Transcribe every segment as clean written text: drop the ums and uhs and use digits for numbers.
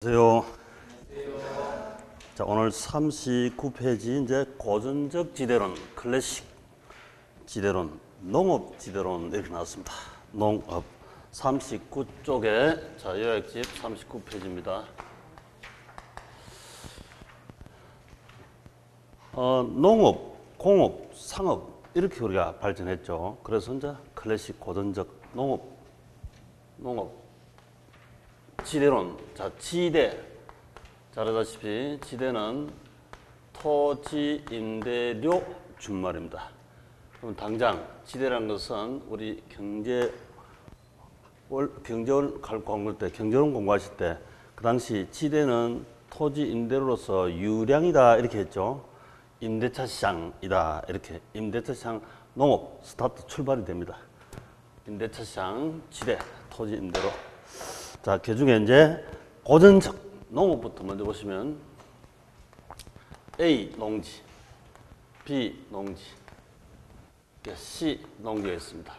안녕하세요. 자, 오늘 39페이지 이제 고전적 지대론, 클래식 지대론, 농업 지대론 이렇게 나왔습니다. 농업 39쪽에 자, 요약집 39페이지입니다. 농업, 공업, 상업 이렇게 우리가 발전했죠. 그래서 이제 클래식 고전적 농업 지대론. 자, 지대. 잘 알다시피 지대는 토지, 임대료, 준말입니다. 그럼 당장 지대라는 것은 우리 경제원 공부하실 때 그 당시 지대는 토지 임대료로서 유량이다 이렇게 했죠. 임대차 시장이다 이렇게. 임대차 시장 농업 스타트 출발이 됩니다. 임대차 시장 지대 토지 임대료. 자, 그 중에 이제 고전적 농업부터 먼저 보시면 A 농지, B 농지, C 농지가 있습니다.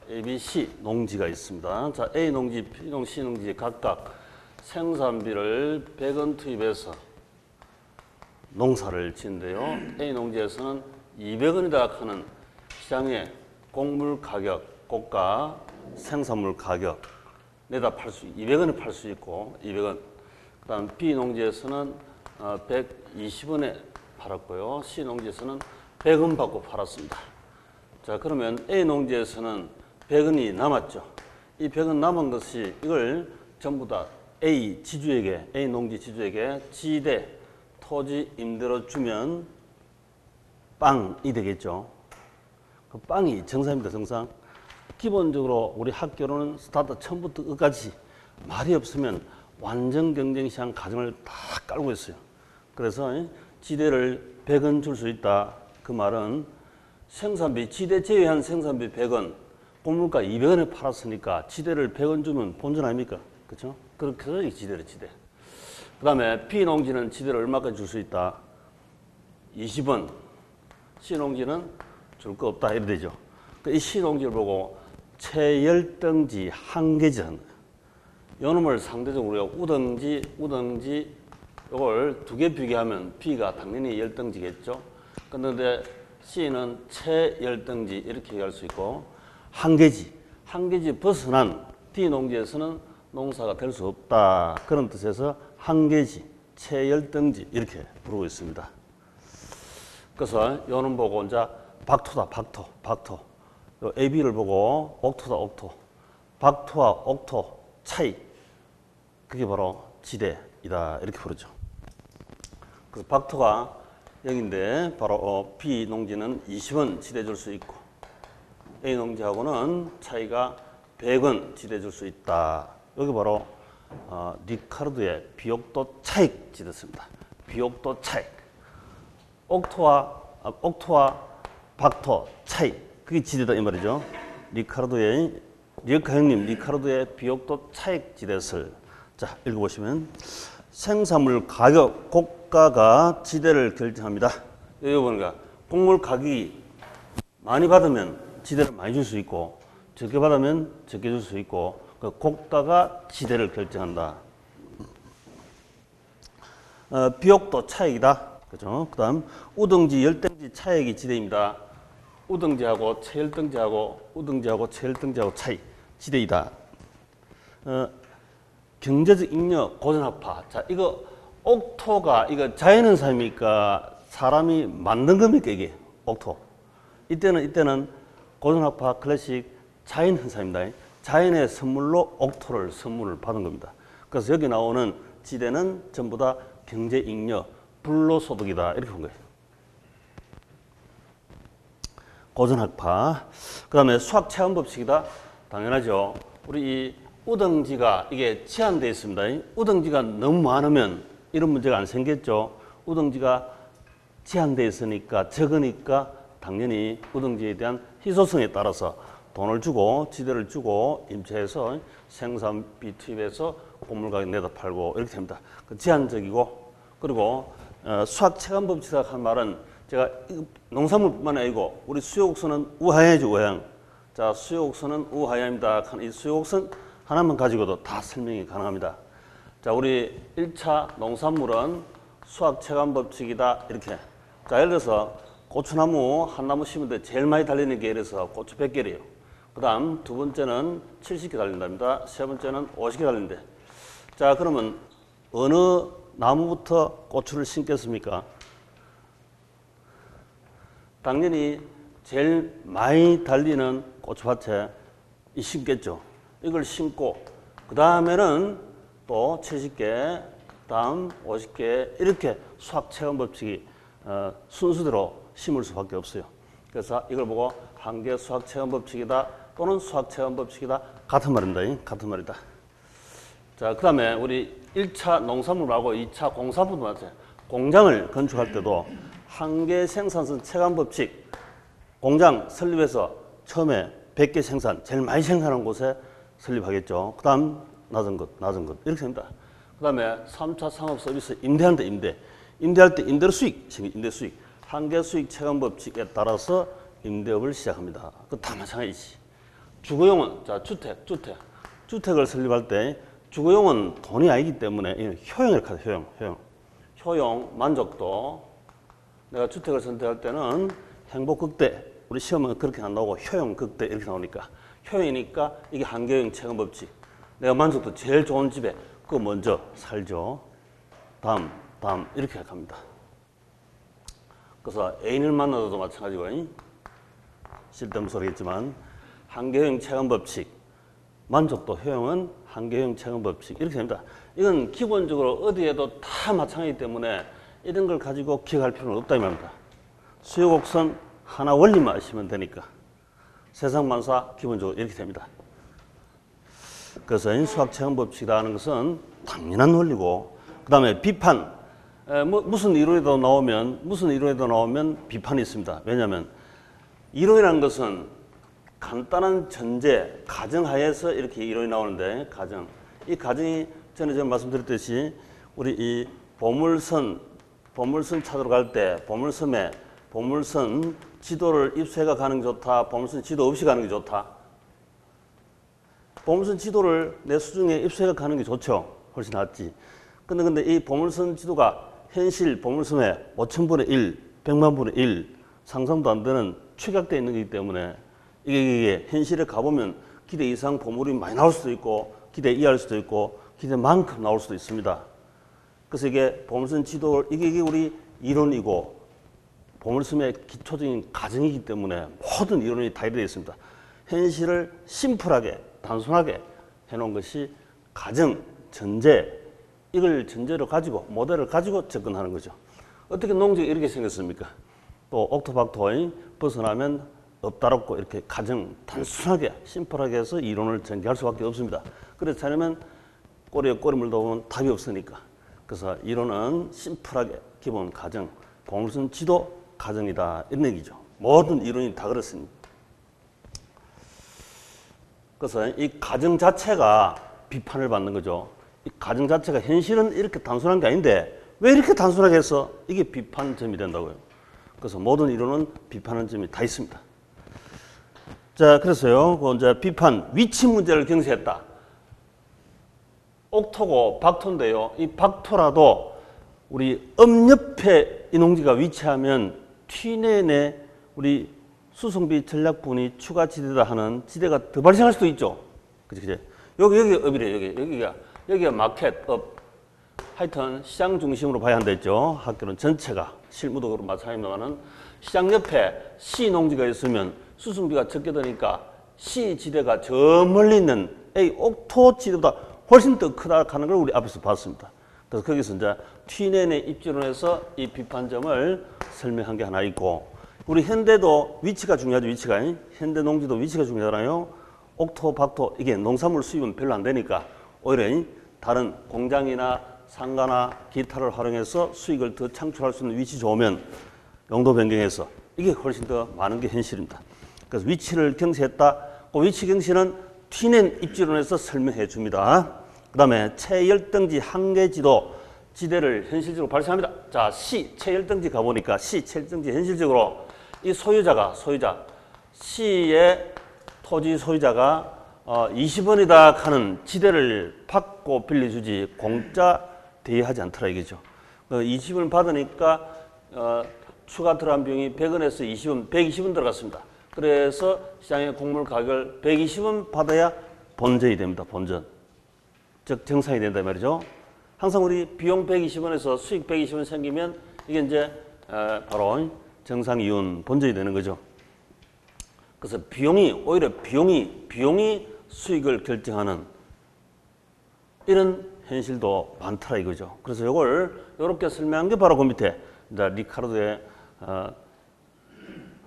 A, B, C 농지가 있습니다. 자, A 농지, B 농지, C 농지 각각 생산비를 100원 투입해서 농사를 짓는데요. A 농지에서는 200원이다 하는 시장의 곡물 가격, 고가 생산물 가격 내다 200원에 팔 수 있고 200원. 그 다음 B 농지에서는 120원에 팔았고요. C 농지에서는 100원 받고 팔았습니다. 자, 그러면 A 농지에서는 100원이 남았죠. 이 100원 남은 것이 이걸 전부 다 A 지주에게, A 농지 지주에게 지대 토지 임대로 주면 빵이 되겠죠. 그 빵이 정상입니다. 정상. 기본적으로 우리 학교로는 스타트 처음부터 끝까지 말이 없으면 완전 경쟁 시장 가정을 다 깔고 있어요. 그래서 지대를 100원 줄 수 있다. 그 말은 생산비, 지대 제외한 생산비 100원, 곡물가 200원에 팔았으니까 지대를 100원 주면 본전 아닙니까? 그렇죠? 그렇게 해서 지대를 지대. 그 다음에 B 농지는 지대를 얼마까지 줄 수 있다? 20원. C 농지는 줄 거 없다. 이래 되죠. 이 C 농지를 보고 최열등지, 한계지 하는 거예요. 요놈을 상대적으로 우리가 우등지 요걸 두 개 비교하면 B가 당연히 열등지겠죠. 그런데 C는 최열등지 이렇게 얘기할 수 있고 한계지 벗어난 D 농지에서는 농사가 될 수 없다. 그런 뜻에서 한계지, 최열등지 이렇게 부르고 있습니다. 그래서 요놈 보고 이제 박토다. 박토. A, B를 보고 옥토다. 옥토. 박토와 옥토 차이. 그게 바로 지대이다. 이렇게 부르죠. 그래서 박토가 여기인데 바로 B 농지는 20원 지대 줄 수 있고 A 농지하고는 차이가 100원 지대 줄 수 있다. 여기 바로 리카르도의 비옥도 차익 지대습니다. 비옥도 차익. 옥토와 박토 차익. 그게 지대다 이 말이죠. 리카르도의 비옥도 차익 지대설. 자, 읽어보시면 생산물 가격 고가가 지대를 결정합니다. 여기 보니까 곡물 가격이 많이 받으면 지대를 많이 줄 수 있고 적게 받으면 적게 줄 수 있고 그 고가가 지대를 결정한다. 비옥도 차익이다. 그죠? 그다음 우등지, 열등지 차익이 지대입니다. 우등지하고 최열등지하고 최열등지하고 지대이다. 경제적 잉여 고전학파. 자, 이거 옥토가 이거 자연은 삶입니까? 사람이 만든 겁니까 이게? 옥토. 이때는 고전학파 클래식 자연 현상입니다. 자연의 선물로 옥토를 선물을 받은 겁니다. 그래서 여기 나오는 지대는 전부 다 경제 잉여, 불로소득이다 이렇게 본 거예요. 고전학파. 그 다음에 수학 체험 법칙이다. 당연하죠. 우리 이 우등지가 이게 제한되어 있습니다. 우등지가 너무 많으면 이런 문제가 안 생겼죠. 우등지가 제한되어 있으니까 적으니까 당연히 우등지에 대한 희소성에 따라서 돈을 주고 지대를 주고 임차해서 생산비 투입해서 곡물 가격 내다 팔고 이렇게 됩니다. 제한적이고 그리고 수학 체감 법칙이라 한 말은 제가 농산물뿐만 아니고 우리 수요곡선은 우하향이죠. 우하향. 자, 수요곡선은 우하향입니다. 이 수요곡선 하나만 가지고도 다 설명이 가능합니다. 자, 우리 1차 농산물은 수학 체감 법칙이다. 이렇게. 자, 예를 들어서 고추나무 한 나무 심는데 제일 많이 달리는 게 예를 들어서 고추 100개래요. 그 다음 두 번째는 70개 달린답니다. 세 번째는 50개 달린대. 자, 그러면 어느 나무부터 고추를 심겠습니까? 당연히 제일 많이 달리는 고추밭에 심겠죠. 이걸 심고 그 다음에는 또 70개, 다음 50개 이렇게 수학 체감 법칙이 순서대로 심을 수밖에 없어요. 그래서 이걸 보고 한 개 수학 체감 법칙이다 또는 수학 체감 법칙이다 같은 말입니다. 같은 말이다. 자, 그 다음에 우리 1차 농산물하고 2차 공산품도 마찬가지예요. 공장을 건축할 때도 한 개 생산성 체감 법칙, 공장 설립해서 처음에 100개 생산, 제일 많이 생산한 곳에 설립하겠죠. 그 다음 낮은 것 이렇게 됩니다. 그 다음에 3차 상업 서비스 임대할 때 임대할 때 임대료 수익, 임대 수익, 한 개 수익 체감 법칙에 따라서 임대업을 시작합니다. 그 다 마찬가지지. 주거용은 자 주택을 설립할 때 주거용은 돈이 아니기 때문에 효용을 가져 효용 만족도. 내가 주택을 선택할 때는 행복 극대, 우리 시험은 그렇게 안 나오고 효용 극대 이렇게 나오니까 효용이니까 이게 한계형 체감 법칙. 내가 만족도 제일 좋은 집에 그거 먼저 살죠. 다음 이렇게 갑니다. 그래서 애인을 만나도 마찬가지고 쓸데없는 소리겠지만 한계형 체감 법칙, 만족도 효용은 한계형 체감 법칙 이렇게 됩니다. 이건 기본적으로 어디에도 다 마찬가지이기 때문에 이런 걸 가지고 기억할 필요는 없다 이 말입니다. 수요곡선 하나 원리만 아시면 되니까 세상 만사 기본적으로 이렇게 됩니다. 그래서 수학 체감 법칙이라는 것은 당연한 원리고 그 다음에 비판 무슨 이론에도 나오면 비판이 있습니다. 왜냐하면 이론이라는 것은 간단한 전제, 가정하에서 이렇게 이론이 나오는데 이 가정이 전에 제가 말씀드렸듯이 우리 이 보물선 찾으러 갈 때 보물선 지도를 입수해가 가는 게 좋다. 보물선 지도 없이 가는 게 좋다. 보물선 지도를 내 수중에 입수해가 가는 게 좋죠. 훨씬 낫지. 근데 이 보물선 지도가 현실 보물선의 5,000분의 1, 100만 분의 1 상상도 안 되는 축약되어 있는 거기 때문에 이게 현실에 가보면 기대 이상 보물이 많이 나올 수도 있고 기대 이하일 수도 있고 기대만큼 나올 수도 있습니다. 그래서 이게 보물선 지도 이게 우리 이론이고 보물섬의 기초적인 가정이기 때문에 모든 이론이 다 이루어져 있습니다. 현실을 심플하게 단순하게 해놓은 것이 가정, 전제 이걸 전제로 가지고 모델을 가지고 접근하는 거죠. 어떻게 농지가 이렇게 생겼습니까? 또 옥토박토 벗어나면 없다롭고 이렇게 가정 단순하게 심플하게 해서 이론을 전개할 수밖에 없습니다. 그래서 자려면 꼬리에 꼬리 물다 보면 답이 없으니까. 그래서 이론은 심플하게 기본 가정, 보물선 지도 가정이다 이런 얘기죠. 모든 이론이 다 그렇습니다. 그래서 이 가정 자체가 비판을 받는 거죠. 이 가정 자체가 현실은 이렇게 단순한 게 아닌데 왜 이렇게 단순하게 해서 이게 비판점이 된다고요. 그래서 모든 이론은 비판하는 점이 다 있습니다. 자, 그래서요, 이제 비판 위치 문제를 경시했다. 옥토고 박토인데요. 이 박토라도 우리 엄옆에 이 농지가 위치하면 T내에 우리 수송비 전략분이 추가 지대다 하는 지대가 더 발생할 수도 있죠. 그치? 여기가 업이래, 여기가 마켓, 업. 하여튼 시장 중심으로 봐야 한다 했죠. 학교는 전체가 실무도 그렇고 마찬가지입니다만은 시장 옆에 C 농지가 있으면 수송비가 적게 드니까 C 지대가 저 멀리 있는 A 옥토 지대보다 훨씬 더 크다 하는 걸 우리 앞에서 봤습니다. 그래서 거기서 이제 T내에 입지론해서 이 비판점을 설명한 게 하나 있고, 우리 현대도 위치가 중요하죠. 위치가 현대 농지도 위치가 중요하잖아요. 옥토, 박토 이게 농산물 수입은 별로 안 되니까 오히려 다른 공장이나 상가나 기타를 활용해서 수익을 더 창출할 수 있는 위치 좋으면 용도 변경해서 이게 훨씬 더 많은 게 현실입니다. 그래서 위치를 경시했다. 그 위치 경시는 T낸 입지론에서 설명해 줍니다. 그 다음에 체열등지 한계지도 지대를 현실적으로 발생합니다. 자, C 체열등지 가보니까 C 체열등지 현실적으로 이 소유자 C의 토지 소유자가 20원이다 하는 지대를 받고 빌려주지 공짜 대여하지 않더라 이거죠. 20원 받으니까 추가 들어간 비용이 100원에서 20원, 120원 들어갔습니다. 그래서 시장의 곡물 가격을 120원 받아야 본전이 됩니다. 본전. 즉 정상이 된다 말이죠. 항상 우리 비용 120원에서 수익 120원 생기면 이게 이제 바로 정상이윤 본전이 되는 거죠. 그래서 오히려 비용이 수익을 결정하는 이런 현실도 많더라 이거죠. 그래서 이걸 이렇게 설명한 게 바로 그 밑에 이제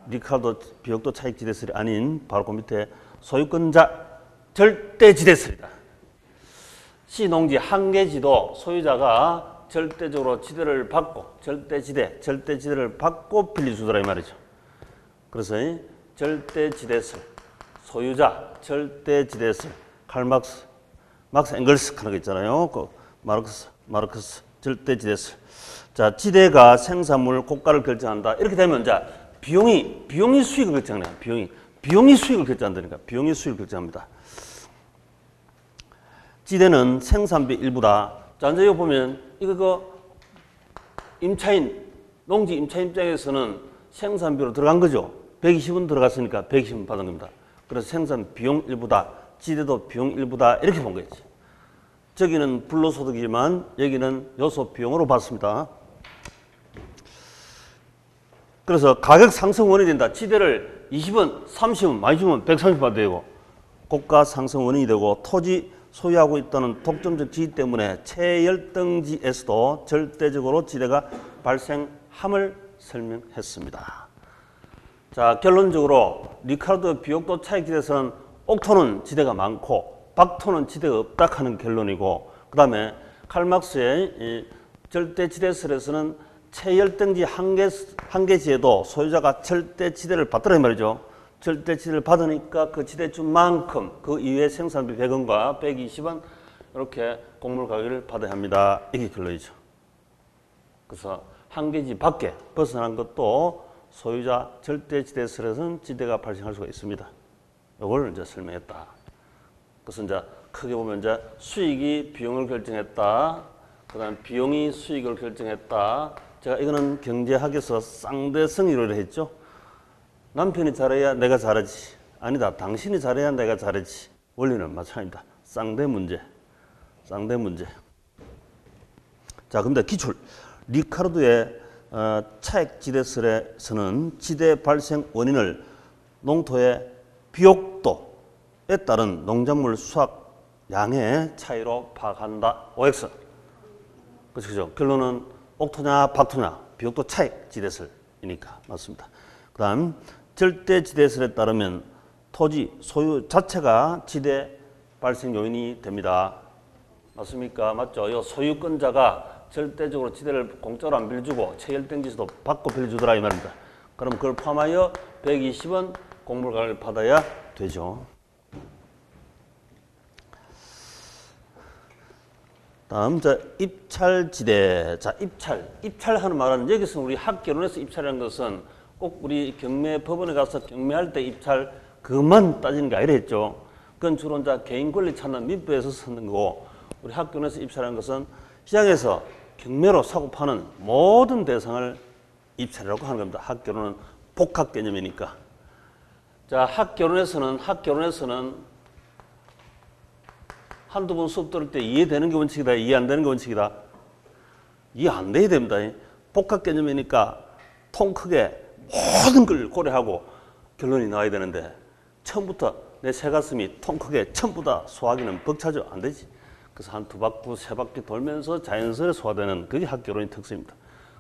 리카르도 비옥도 차익 지대설이 아닌 바로 그 밑에 소유권자 절대 지대설이다. 시농지 한 개지도 소유자가 절대적으로 지대를 받고 절대 지대를 받고 빌려주더라 이 말이죠. 그래서 절대 지대설, 소유자 절대 지대설, 칼막스 앵글스 하는 거 있잖아요. 그 마르크스 절대 지대설. 자, 지대가 생산물 고가를 결정한다. 이렇게 되면 자 비용이 수익을 결정해요. 비용이 수익을 결정한다니까. 비용이 수익을 결정합니다. 지대는 생산비 일부다. 자, 이제 여기 보면 이거 농지 임차인 입장에서는 생산비로 들어간 거죠. 120원 들어갔으니까 120원 받은 겁니다. 그래서 생산 비용 일부다. 지대도 비용 일부다. 이렇게 본 거지. 저기는 불로소득이지만 여기는 요소 비용으로 받습니다. 그래서 가격 상승 원인이 된다. 지대를 20원, 30원 많이 주면 130원 받아야 되고 고가 상승 원인이 되고 토지 소유하고 있다는 독점적 지위 때문에 최열등지에서도 절대적으로 지대가 발생함을 설명했습니다. 자, 결론적으로 리카르도 비옥도 차익 지대에서는 옥토는 지대가 많고 박토는 지대가 없다 하는 결론이고, 그 다음에 칼막스의 절대 지대설에서는 최열등지 한 개지에도 소유자가 절대 지대를 받더라 이 말이죠. 절대 지대를 받으니까 그 지대주만큼 그 이외의 생산비 100원과 120원 이렇게 곡물 가격을 받아야 합니다. 이게 결론이죠. 그래서 한 개지 밖에 벗어난 것도 소유자 절대 지대설에서는 지대가 발생할 수가 있습니다. 이걸 이제 설명했다. 그래서 이제 크게 보면 이제 수익이 비용을 결정했다. 그다음 비용이 수익을 결정했다. 제가 이거는 경제학에서 쌍대성이라고 했죠. 남편이 잘해야 내가 잘하지. 아니다. 당신이 잘해야 내가 잘하지. 원리는 마찬가지입니다. 쌍대 문제. 자, 근데 기출. 리카르도의 차익 지대설에서는 지대 발생 원인을 농토의 비옥도에 따른 농작물 수확 양의 차이로 파악한다. OX. 그렇죠. 결론은 옥토냐 박토냐 비옥도 차익 지대설이니까 맞습니다. 그 다음 절대 지대설에 따르면 토지 소유 자체가 지대 발생 요인이 됩니다. 맞습니까? 맞죠? 이 소유권자가 절대적으로 지대를 공짜로 안 빌려주고 최열등지에서도 받고 빌려주더라 이 말입니다. 그럼 그걸 포함하여 120원 곡물 가격을 받아야 되죠. 다음 입찰지대. 자, 입찰하는 말은 여기서 우리 학개론에서 입찰이라는 것은 꼭 우리 경매 법원에 가서 경매할 때 입찰 그만 따지는 게 아니라 했죠. 그건 주로 이제 개인 권리 찾는 민법에서 쓰는 거고, 우리 학개론에서 입찰하는 것은 시장에서 경매로 사고 파는 모든 대상을 입찰이라고 하는 겁니다. 학개론은 복합 개념이니까. 자, 학개론에서는 한두 번 수업 들을 때 이해되는 게 원칙이다, 이해 안 되는 게 원칙이다. 이해 안 돼야 됩니다. 복합 개념이니까 통 크게 모든 걸 고려하고 결론이 나와야 되는데 처음부터 내 새가슴이 통 크게 전부 다 소화하기는 벅차죠. 안 되지. 그래서 한 두 바퀴, 세 바퀴 돌면서 자연스레 소화되는 그게 학개론의 특성입니다.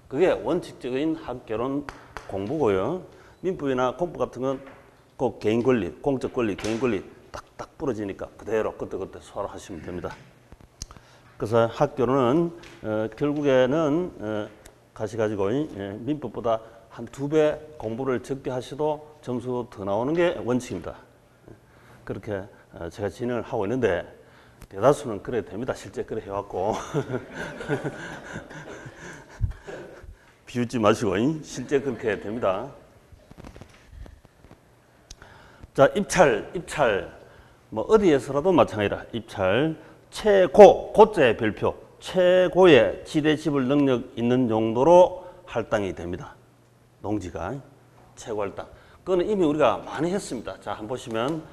그게 원칙적인 학개론 공부고요. 민법이나 공부 같은 건 꼭 개인 권리, 공적 권리, 개인 권리 딱딱 부러지니까 그대로 그때 소화를 하시면 됩니다. 그래서 학교는 결국에는 가시가지고 민법보다 한 2배 공부를 적게 하셔도 점수 더 나오는 게 원칙입니다. 그렇게 제가 진행을 하고 있는데 대다수는 그래 됩니다. 실제 그래 해왔고 비웃지 마시고 실제 그렇게 됩니다. 자, 입찰 뭐 어디에서라도 마찬가지라 입찰 최고, 고자의 별표, 최고의 지대 지불 능력 있는 정도로 할당이 됩니다. 농지가 최고 할당. 그거는 이미 우리가 많이 했습니다. 자, 한번 보시면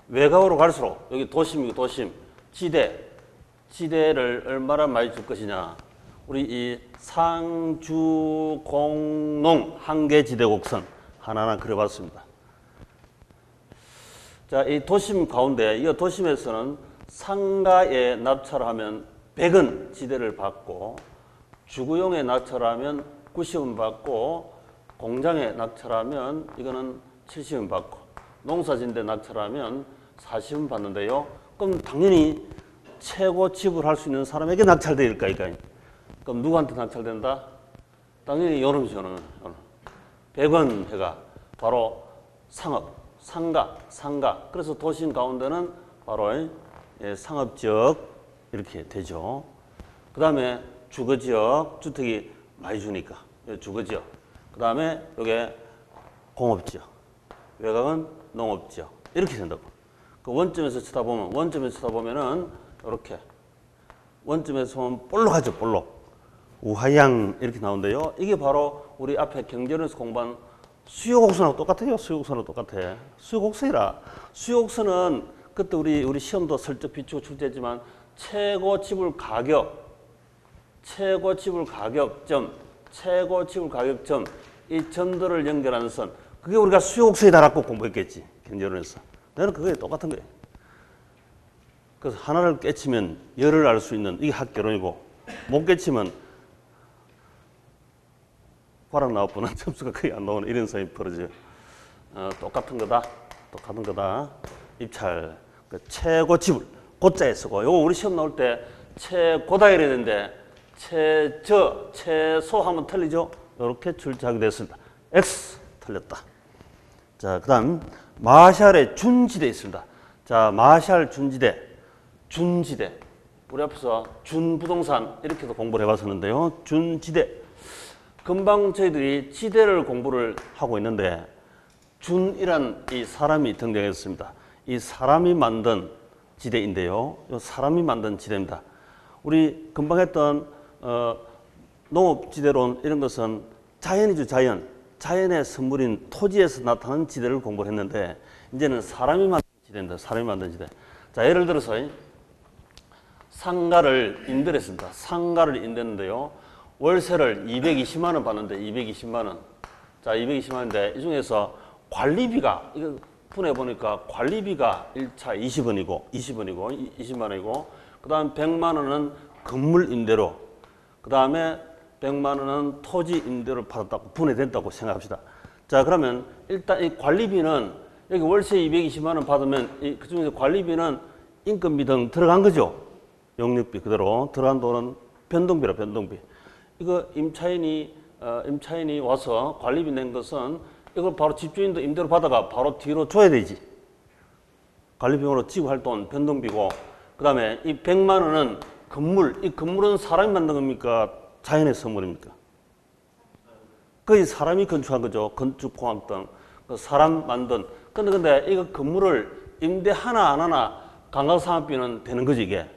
외곽으로 갈수록 여기 도심이고 도심, 지대를 얼마나 많이 줄 것이냐. 우리 이 상주 공농 한계지대 곡선 하나하나 그려봤습니다. 자, 이 도심 가운데 이 도심에서는 상가에 낙찰을 하면 100원 지대를 받고 주거용에 낙찰을 하면 90원 받고 공장에 낙찰하면 이거는 70원 받고 농사진데 낙찰하면 40원 받는데요. 그럼 당연히 최고 지불할 수 있는 사람에게 낙찰될까 이거. 그럼 누구한테 낙찰된다? 당연히 요놈이죠. 100원 해가 바로 상업, 상가. 그래서 도심 가운데는 바로 상업지역 이렇게 되죠. 그 다음에 주거지역, 주택이 많이 주니까 주거지역. 그 다음에 이게 공업지역, 외곽은 농업지역 이렇게 된다고. 그 원점에서 쳐다보면은 이렇게 원점에서 보면 볼록하죠, 볼록. 우하양 이렇게 나오는데요. 이게 바로 우리 앞에 경제론에서 공부한 수요곡선하고 똑같아요. 수요곡선하고 똑같아. 수요곡선이라. 수요곡선은 그때 우리 시험도 설적 비추고 출제했지만 최고 지불 가격점, 최고 지불 가격점 이 점들을 연결하는 선. 그게 우리가 수요곡선이다라고 공부했겠지. 경제론에서. 나는 그게 똑같은 거예요. 그래서 하나를 깨치면 열을 알 수 있는 이게 학개론이고 못 깨치면 과락 나왔보는 점수가 거의 안 나오는 이런 상황이 벌어져요. 똑같은 거다. 입찰. 그 최고 지불. 고자에 쓰고. 요거 우리 시험 나올 때 최고다 이래야 되는데 최소 하면 틀리죠? 이렇게 출제하게 됐습니다. X 틀렸다. 자, 그 다음 마샬의 준지대 있습니다. 자, 마샬 준지대. 우리 앞에서 준부동산 이렇게도 공부를 해봤었는데요. 준지대. 금방 저희들이 지대를 공부를 하고 있는데 준이란 이 사람이 등장했습니다. 이 사람이 만든 지대인데요. 이 사람이 만든 지대입니다. 우리 금방 했던 농업지대론 이런 것은 자연이죠, 자연. 자연의 선물인 토지에서 나타나는 지대를 공부를 했는데 이제는 사람이 만든 지대입니다. 사람이 만든 지대. 자, 예를 들어서 상가를 임대를 했습니다. 상가를 임대했는데요. 월세를 220만 원 받는데 220만 원. 자, 220만 원인데 이 중에서 관리비가 이거 분해 보니까 관리비가 1차 20만 원이고 그다음 100만 원은 건물 임대료. 그다음에 100만 원은 토지 임대료 받았다고 분해된다고 생각합시다. 자, 그러면 일단 이 관리비는 여기 월세 220만 원 받으면 그 중에서 관리비는 인건비 등 들어간 거죠. 용역비 그대로 들어간 돈은 변동비라 변동비. 이거 임차인이 와서 관리비 낸 것은 이걸 바로 집주인도 임대료 받아가 바로 뒤로 줘야 되지. 관리비용으로 지급할 돈 변동비고 그다음에 이 100만 원은 건물. 이 건물은 사람이 만든 겁니까? 자연의 선물입니까? 거의 사람이 건축한 거죠. 건축공학 등 사람 만든. 근데 이거 건물을 임대 하나 안 하나 감가상각비는 되는 거지 이게.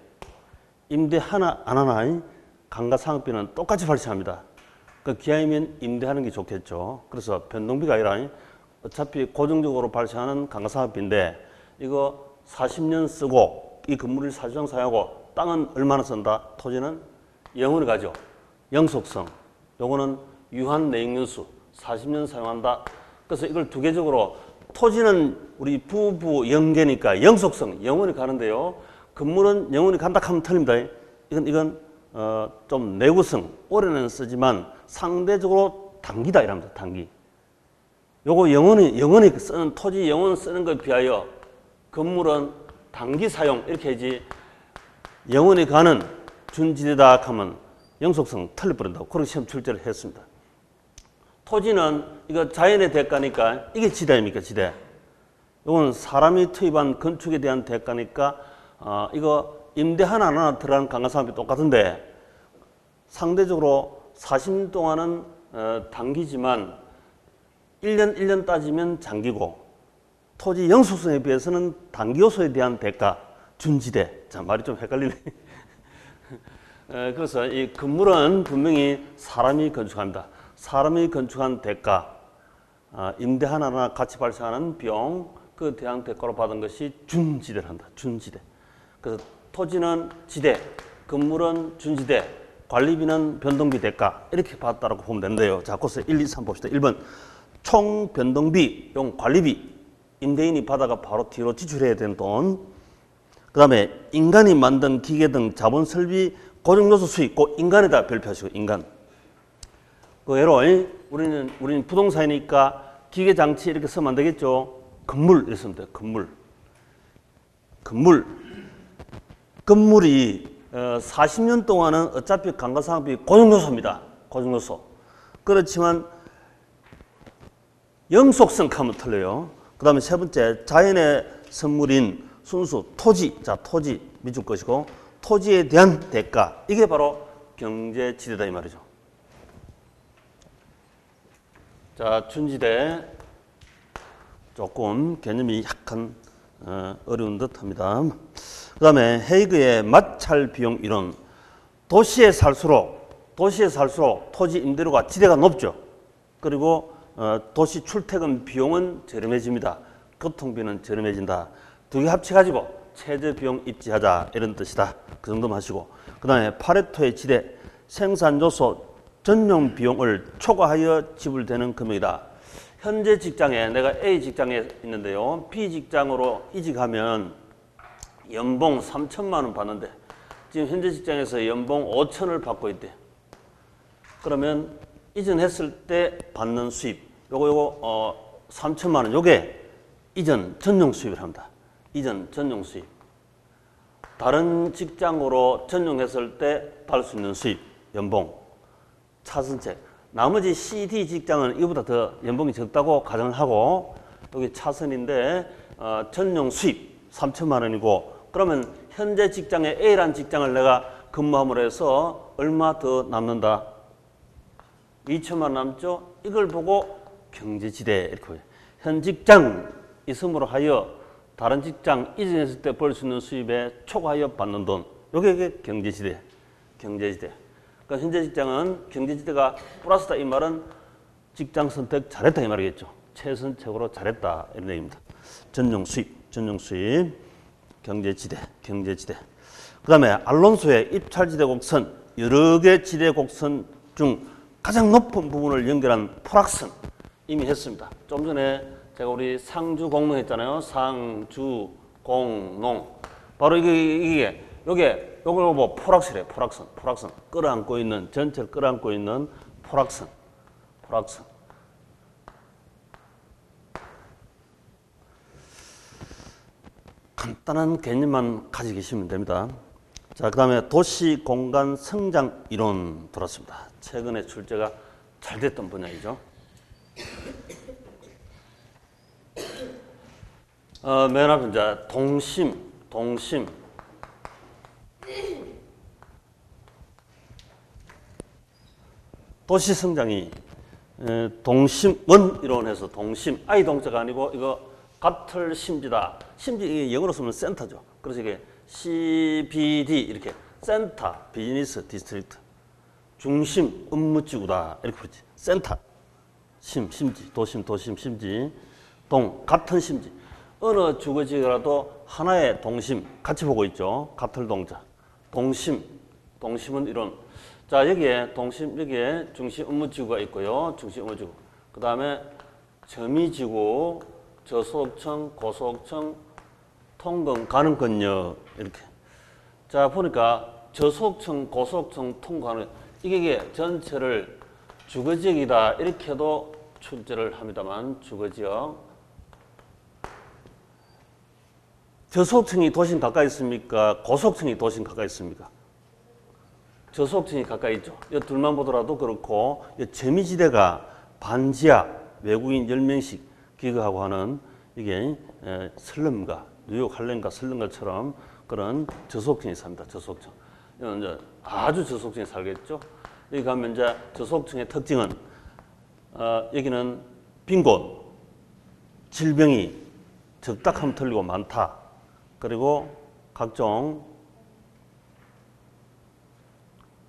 임대 하나 안 하나 감가상각비는 똑같이 발생합니다. 그 기왕이면 임대하는 게 좋겠죠. 그래서 변동비가 아니라 어차피 고정적으로 발생하는 감가상각비인데 이거 40년 쓰고 이 건물을 사실상 사용하고 땅은 얼마나 쓴다? 토지는 영원히 가죠. 영속성. 요거는 유한 내역연수 40년 사용한다. 그래서 이걸 두개적으로 토지는 우리 부부 연계니까 영속성 영원히 가는데요. 건물은 영원히 간다 하면 틀립니다. 이건 좀 내구성 올해는 쓰지만 상대적으로 단기다 이랍니다. 단기. 요거 영원히 쓰는 토지 영원 쓰는 것에 비하여 건물은 단기 사용 이렇게 하지 영원히 가는 준지대다 하면 영속성 틀려버린다고 그렇게 시험 출제를 했습니다. 토지는 이거 자연의 대가니까 이게 지대입니까? 지대. 이건 사람이 투입한 건축에 대한 대가니까 이거 임대 하나 들어가는 감가상각비 똑같은데 상대적으로 40년 동안은 단기지만 1년 따지면 장기고 토지 영속성에 비해서는 단기 요소에 대한 대가 준지대 자, 말이 좀 헷갈리네. 그래서 이 건물은 분명히 사람이 건축한다. 사람이 건축한 대가, 임대 하나하나 같이 발생하는 비용, 그 대항 대가로 받은 것이 준지대를 한다. 준지대. 그래서 토지는 지대, 건물은 준지대, 관리비는 변동비 대가 이렇게 받았다고 보면 되는데요. 자, 그래서 1, 2, 3 봅시다. 1번 총 변동비, 용 관리비, 임대인이 받아가 바로 뒤로 지출해야 되는 돈. 그 다음에 인간이 만든 기계 등 자본 설비 고정요소 수익, 그 인간에다 별표하시고 인간. 그 예로 우리는 부동산이니까 기계 장치 이렇게 쓰면 안 되겠죠. 건물 이렇게 쓰면 돼요. 건물이 40년 동안은 어차피 감가상각비 고정요소입니다. 고정요소. 그렇지만 영속성 하면 틀려요. 그 다음에 세 번째, 자연의 선물인 순수 토지. 자, 토지 미줄 것이고, 토지에 대한 대가. 이게 바로 경제지대다 이 말이죠. 자, 준지대. 조금 개념이 약간 어려운 듯 합니다. 그 다음에 헤이그의 마찰 비용 이론. 도시에 살수록 토지 임대료가 지대가 높죠. 그리고 도시 출퇴근 비용은 저렴해집니다. 교통비는 저렴해진다. 두 개 합쳐가지고 최저 비용 입지하자 이런 뜻이다. 그 정도만 하시고, 그 다음에 파레토의 지대, 생산 요소 전용 비용을 초과하여 지불되는 금액이다. 현재 직장에, 내가 A 직장에 있는데요. B 직장으로 이직하면 연봉 3천만 원 받는데 지금 현재 직장에서 연봉 5천을 받고 있대. 그러면 이전했을 때 받는 수입, 요거 3천만 원, 요게 이전 전용 수입을 합니다. 이전 전용 수입. 다른 직장으로 전용했을 때 받을 수 있는 수입, 연봉, 차선책. 나머지 CD 직장은 이보다 더 연봉이 적다고 가정을 하고, 여기 차선인데 전용 수입 3천만 원이고, 그러면 현재 직장에 A라는 직장을 내가 근무함으로 해서 얼마 더 남는다? 2천만 원 남죠? 이걸 보고 경제지대 이렇게 보여요. 현 직장 있음으로 하여 다른 직장 이전했을 때 벌 수 있는 수입에 초과하여 받는 돈. 요게 경제지대. 경제지대. 그러니까 현재 직장은 경제지대가 플러스다 이 말은 직장 선택 잘했다 이 말이겠죠. 최선책으로 잘했다 이런 얘기입니다. 전용 수입, 경제지대. 그 다음에 알론소의 입찰지대 곡선, 여러 개 지대 곡선 중 가장 높은 부분을 연결한 포락선 이미 했습니다. 좀 전에 제가 우리 상주 공농 했잖아요. 상주 공농. 바로 이게 요걸 뭐 포락선이에요. 포락선. 끌어안고 있는, 전체를 끌어안고 있는 포락선. 간단한 개념만 가지고 계시면 됩니다. 자, 그 다음에 도시 공간 성장 이론 들었습니다. 최근에 출제가 잘 됐던 분야이죠. 맨 앞에 이제 동심. 도시 성장이 동심원 이론에서 동심, 아이 동자가 아니고 이거 같을 심지다. 심지 이게 영어로 쓰면 센터죠. 그래서 이게 CBD 이렇게 센터, 비즈니스 디스트릭트, 중심, 업무지구다 이렇게 부르지. 센터, 심지, 도심, 심지, 같은 심지. 어느 주거지라도 하나의 동심 같이 보고 있죠. 같을 동자. 동심은 이런. 자, 여기에 중심 업무지구가 있고요. 중심 업무지구. 그 다음에 점유지구, 저소득층, 고소득층, 통근, 가능권역 이렇게. 자, 보니까 저소득층, 고소득층, 통근, 이게 전체를 주거지역이다 이렇게도 출제를 합니다만 주거지역. 저소득층이 도심 가까이 있습니까? 고소득층이 도심 가까이 있습니까? 저소득층이 가까이 있죠. 이 둘만 보더라도 그렇고, 이 재미지대가 반지하 외국인 10명씩 기거하고 하는 이게 슬럼가, 뉴욕 할렘과 슬럼가처럼 그런 저소득층이 삽니다. 저소득층. 이건 이제 아주 저소득층이 살겠죠. 여기 가면 이제 저소득층의 특징은 여기는 빈 곳, 질병이 적다하면 틀리고 많다. 그리고 각종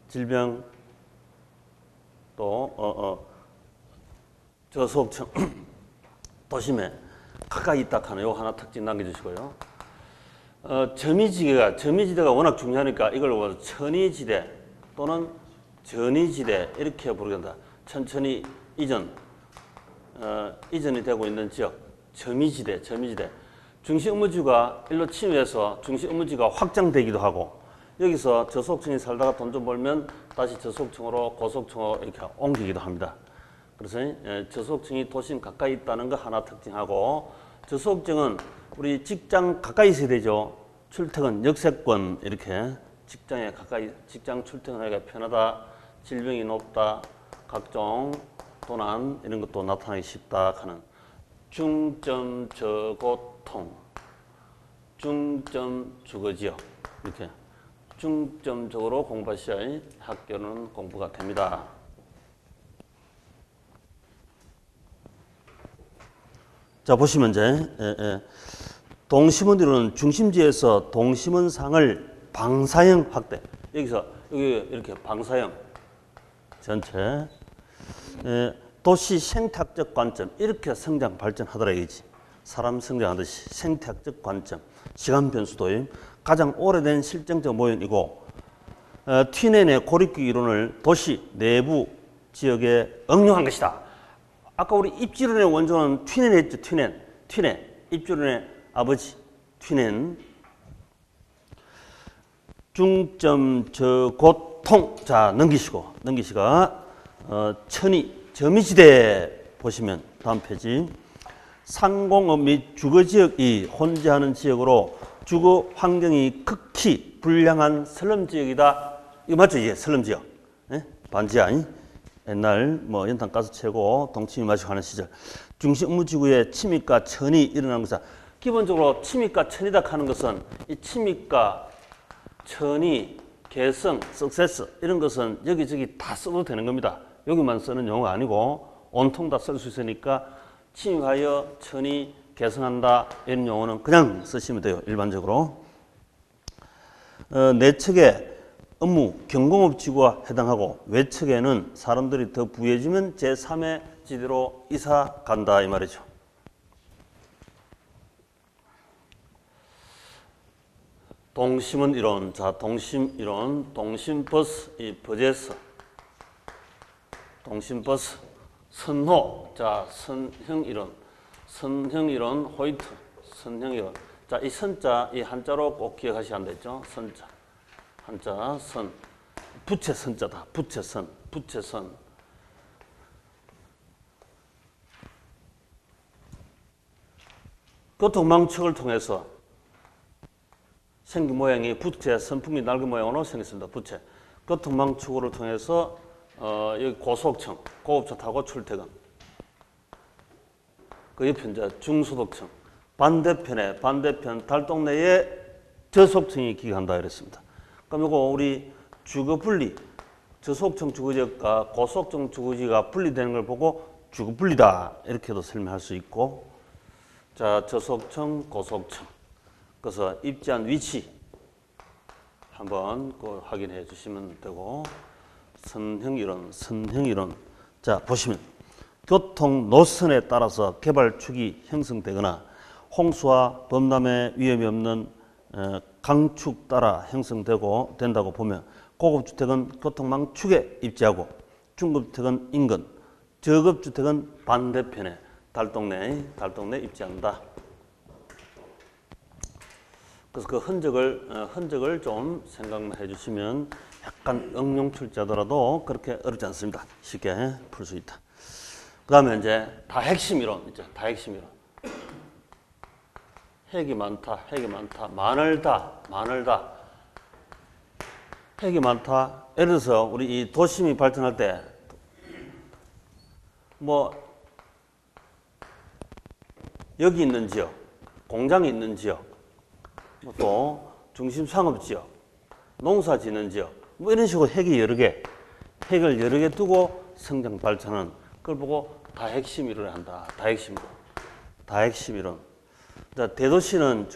질병 또 저소득층 도심에 가까이 있다 하는 요 하나 특징 남겨주시고요. 점이지대가 워낙 중요하니까 이걸 천이지대 또는 전이지대 이렇게 부르겠다. 천천히 이전이 되고 있는 지역, 점이지대. 중심 업무지구가 일로 침해해서 중심 업무지구가 확장되기도 하고 여기서 저소득층이 살다가 돈 좀 벌면 다시 저소득층으로 고소득층으로 이렇게 옮기기도 합니다. 그래서 저소득층이 도심 가까이 있다는 거 하나 특징하고 저소득층은 우리 직장 가까이 있어야 되죠. 출퇴근, 역세권 이렇게 직장에 가까이 직장 출퇴근하기가 편하다. 질병이 높다. 각종 도난 이런 것도 나타나기 쉽다 하는 중점 저고통, 중점 주거지역 이렇게 중점적으로 공부하셔야 학교는 공부가 됩니다. 자 보시면 이제 동심원 이론은 중심지에서 동심원상을 방사형 확대. 여기서 여기 이렇게 방사형 전체 도시 생태학적 관점 이렇게 성장 발전하더라 이거지. 사람 성장하듯이 생태학적 관점, 시간 변수 도입 가장 오래된 실증적 모형이고 튀넨의 고립기 이론을 도시 내부 지역에 응용한 것이다. 아까 우리 입지론의 원조는 튀넨 했죠. 튀넨 입지론의 아버지 튀넨. 중점 저고통 자 넘기시가 천이 점이지대 보시면 다음 페이지 상공업 및 주거지역이 혼재하는 지역으로 주거 환경이 극히 불량한 슬럼 지역이다. 이거 맞죠? 이게 슬럼 지역. 네? 반지하. 옛날 뭐 연탄 가스 채고 동치미 마시고 하는 시절 중심 업무지구에 침입과 천이 일어나는 것은 기본적으로 침입과 천이다 하는 것은 이 침입과 천이 개성, 석세스 이런 것은 여기저기 다 써도 되는 겁니다. 여기만 쓰는 용어가 아니고 온통 다 쓸 수 있으니까 침입하여 천이 개성한다 이런 용어는 그냥 쓰시면 돼요. 일반적으로. 내측에 업무 경공업지구와 해당하고 외측에는 사람들이 더 부해지면 제3의 지대로 이사 간다 이 말이죠. 동심원 이론, 자 동심 이론, 동심버스, 이 버제스, 동심버스, 선호, 자 선형 이론, 호이트, 선형 이론. 자 이 선자, 이 한자로 꼭 기억하셔야 한다죠. 선자, 한자 선, 부채 선자다. 부채선. 교통망측을 통해서 생긴 모양이 부채, 선풍기 날개 모양으로 생겼습니다. 부채. 교통망측을 통해서 여기 고소득층, 고급차 타고 출퇴근. 그 옆에 이제 중소득층. 반대편 달동네에 저소득층이 기간다 이랬습니다. 그럼 이거 우리 주거 분리, 저소득층 주거지역과 고소득층 주거지가 분리되는 걸 보고 주거 분리다 이렇게도 설명할 수 있고, 자 저소득층, 고소득층. 그래서 입지한 위치 한번 확인해 주시면 되고, 선형 이론. 자 보시면 교통 노선에 따라서 개발축이 형성되거나 홍수와 범람의 위험이 없는 강축 따라 형성되고 된다고 보면 고급주택은 교통망축에 입지하고 중급주택은 인근, 저급주택은 반대편에 달동네에 입지한다. 그래서 그 흔적을 좀 생각해 주시면 약간 응용 출제하더라도 그렇게 어렵지 않습니다. 쉽게 풀 수 있다. 그 다음에 이제 다핵심 이론 있죠. 다핵심 이론. 핵이 많다. 많을다. 핵이 많다. 예를 들어서 우리 이 도심이 발전할 때 뭐 여기 있는 지역, 공장이 있는 지역, 또 중심 상업 지역, 농사 짓는 지역, 뭐 이런 식으로 핵을 여러 개 두고 성장 발전하는 그걸 보고 다핵심 이론을 한다. 다핵심 이론. 대도시는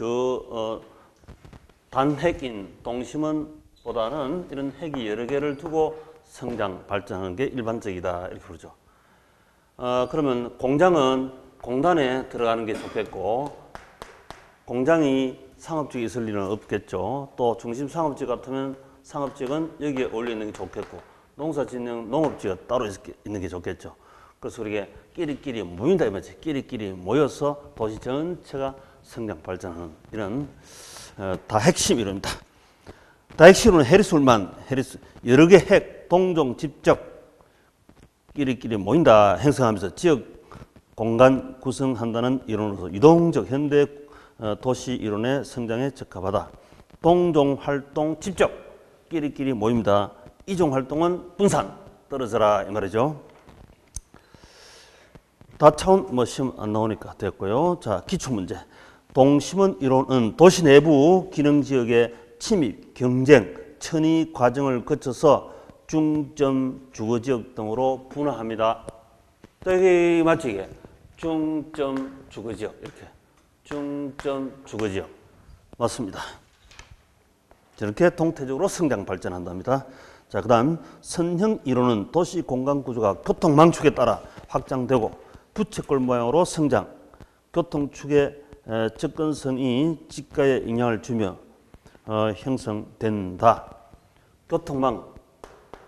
단핵인 동심은 보다는 이런 핵이 여러 개를 두고 성장, 발전하는 게 일반적이다. 이렇게 부르죠. 그러면 공장은 공단에 들어가는 게 좋겠고, 공장이 상업지역에 있을 일은 없겠죠. 또 중심 상업지역 같으면 상업지역은 여기에 올려 있는 게 좋겠고, 농사 짓는 농업지역 따로 있는 게 좋겠죠. 그래서 우리가 끼리끼리 모인다 이 말이지. 끼리끼리 모여서 도시 전체가 성장, 발전하는 이런 다 핵심 이론입니다. 다 핵심은 해리스울만, 여러 개 핵, 동종, 집적, 끼리끼리 모인다 행성하면서 지역 공간 구성한다는 이론으로서 유동적 현대 도시 이론의 성장에 적합하다. 동종 활동, 집적, 끼리끼리 모입니다. 이종 활동은 분산, 떨어져라 이 말이죠. 다차원 시험 안 나오니까 됐고요. 자, 기출문제. 동심원 이론은 도시 내부 기능지역의 침입, 경쟁, 천위 과정을 거쳐서 중점 주거지역 등으로 분화합니다. 여기 맞지 이게? 중점 주거지역 이렇게. 중점 주거지역. 맞습니다. 저렇게 동태적으로 성장 발전한답니다. 자, 그 다음 선형 이론은 도시 공간 구조가 교통망축에 따라 확장되고 부채꼴 모양으로 성장, 교통축의 접근성이 지가에 영향을 주며 형성된다. 교통망,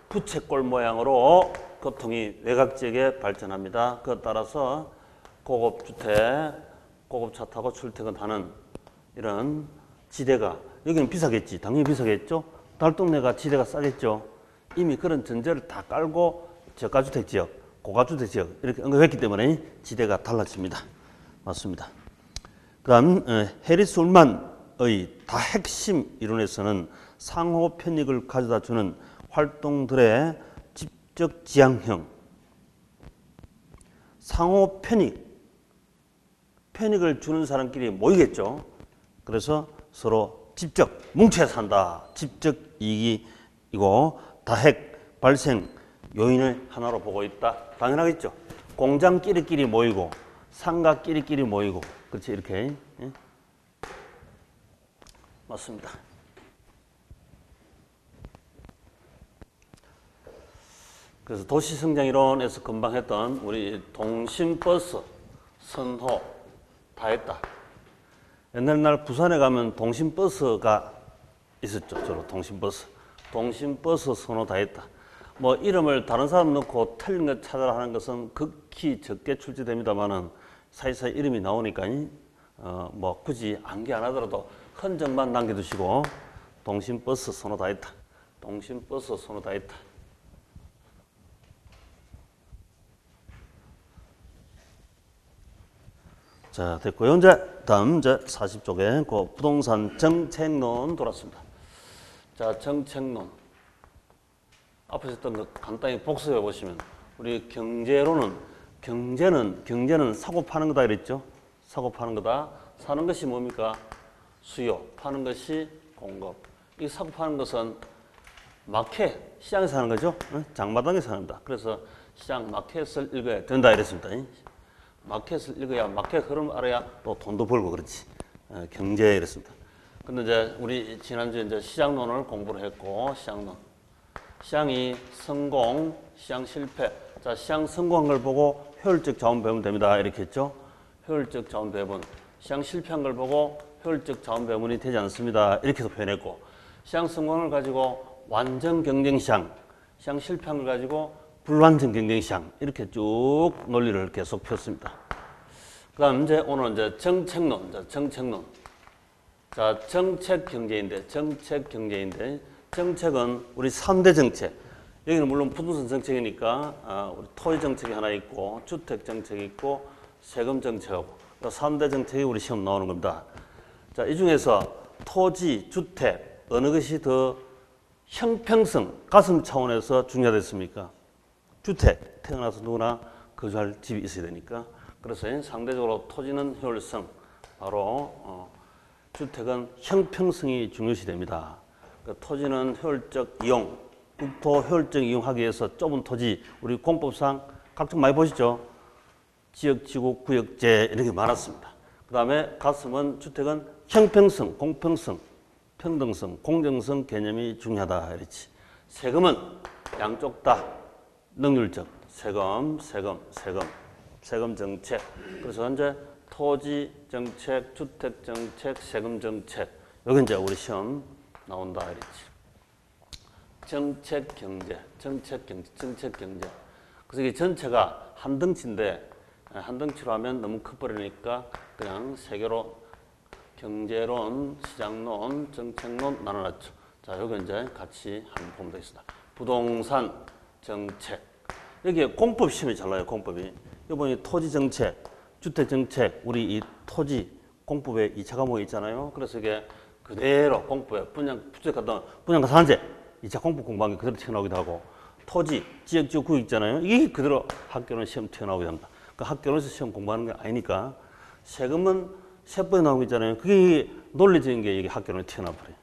부채꼴 모양으로 교통이 외곽지역에 발전합니다. 그에 따라서 고급주택, 고급차 타고 출퇴근하는 이런 지대가, 여기는 비싸겠지. 당연히 비싸겠죠. 달동네가 지대가 싸겠죠. 이미 그런 전제를 다 깔고 저가주택 지역, 고가주택 지역 이렇게 언급했기 때문에 지대가 달라집니다. 맞습니다. 그 다음 해리스 울만의 다 핵심 이론에서는 상호 편익을 가져다 주는 활동들의 집적 지향형, 상호 편익을 주는 사람끼리 모이겠죠. 그래서 서로 집적, 뭉쳐야 산다. 집적 이익이고 다핵 발생 요인을 하나로 보고 있다. 당연하겠죠. 공장 끼리끼리 모이고 상가 끼리끼리 모이고 그렇지 이렇게. 예? 맞습니다. 그래서 도시성장이론에서 금방 했던 우리 동심버스 선호 다 했다. 옛날 부산에 가면 동심버스가 있었죠. 저로 동심버스. 동심버스 선호 다 했다. 뭐 이름을 다른 사람 넣고 틀린 것 찾아라 하는 것은 극히 적게 출제됩니다만은 사이사이 이름이 나오니까 뭐 굳이 암기 안 하더라도 흔적만 남겨두시고 동심버스 선호 다 했다. 동심버스 선호 다 했다. 자, 됐고요. 이제 다음 이제 40쪽에 그 부동산 정책론 돌았습니다. 자, 정책론. 앞에서 했던 거 간단히 복습해 보시면 우리 경제로는 경제는 사고 파는 거다 그랬죠. 사고 파는 거다. 사는 것이 뭡니까? 수요. 파는 것이 공급. 이 사고 파는 것은 마켓, 시장에서 하는 거죠. 장마당에서 하는다. 그래서 시장 마켓을 읽어야 된다 이랬습니다. 마켓을 읽어야 마켓 흐름 알아야 또 돈도 벌고 그렇지. 경제 이랬습니다. 근데 이제 우리 지난주에 이제 시장론을 공부를 했고 시장론. 시장이 성공, 시장 실패. 자, 시장 성공한 걸 보고 효율적 자원 배분 됩니다. 이렇게 했죠. 효율적 자원 배분. 시장 실패한 걸 보고 효율적 자원 배분이 되지 않습니다. 이렇게 해서 표현했고 시장 성공을 가지고 완전 경쟁 시장, 시장 실패한 걸 가지고 불완전 경쟁 시장 이렇게 쭉 논리를 계속 폈습니다. 그다음 이제 오늘 이제 정책론. 자, 정책 경제인데 정책은 우리 3대 정책. 여기는 물론 부동산 정책이니까 우리 토지 정책이 하나 있고 주택 정책이 있고 세금 정책하고 3대 정책이 우리 시험 나오는 겁니다. 자, 이 중에서 토지, 주택 어느 것이 더 형평성, 가슴 차원에서 중요하겠습니까? 주택, 태어나서 누구나 거주할 집이 있어야 되니까. 그래서 상대적으로 토지는 효율성, 바로 주택은 형평성이 중요시 됩니다. 토지는 효율적 이용, 국토 효율적 이용하기 위해서 좁은 토지, 우리 공법상 각종 많이 보시죠. 지역, 지구, 구역제 이런 게 많았습니다. 그 다음에 가슴은 주택은 형평성, 공평성, 평등성, 공정성 개념이 중요하다 이렇지. 세금은 양쪽 다 능률적 세금 정책. 그래서 이제 토지 정책, 주택 정책, 세금 정책. 여기 이제 우리 시험 나온다 이랬지. 정책 경제. 그래서 이게 전체가 한 덩치인데 한 덩치로 하면 너무 커버리니까 그냥 세 개로 경제론, 시장론, 정책론 나눠놨죠. 자, 여기 이제 같이 한번 보면 되겠습니다. 부동산 정책. 여기에 공법 시험이 잘 나요, 공법이. 이번에 토지 정책, 주택 정책, 우리 이 토지 공법에 2차 과목이 있잖아요. 그래서 이게 그대로 공법에 분양가 산재 2차 공법 공부한 게 그대로 튀어나오기도 하고 토지, 지역 구역 있잖아요. 이게 그대로 학교는 시험 튀어나오기도 합니다. 그 학교에서 시험 공부하는 게 아니니까 세금은 세법에 나오고 있잖아요. 그게 논리적인 게 이게 학교는 튀어나와버려요.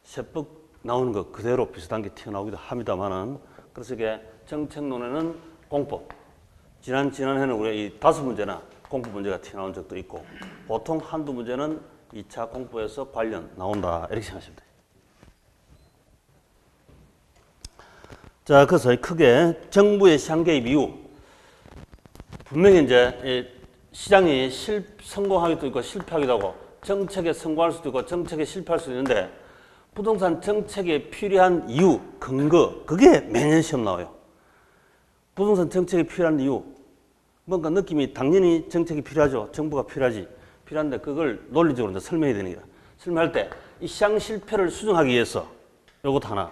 세법 나오는 거 그대로 비슷한 게 튀어나오기도 합니다만은 그래서 이게 정책론에는 공법. 지난해는 우리 이 5문제나 공법 문제가 튀어나온 적도 있고 보통 한두 문제는 2차 공법에서 관련 나온다 이렇게 생각하시면 돼요. 자, 그래서 크게 정부의 시장 개입 이유. 분명히 이제 시장이 성공하기도 있고 실패하기도 하고 정책에 성공할 수도 있고 정책에 실패할 수도 있는데 부동산 정책에 필요한 이유, 근거, 그게 매년 시험 나와요. 부동산 정책에 필요한 이유. 뭔가 느낌이 당연히 정책이 필요하죠. 정부가 필요한데 그걸 논리적으로 이제 설명해야 되니까. 설명할 때 이 시장 실패를 수정하기 위해서 요것 하나.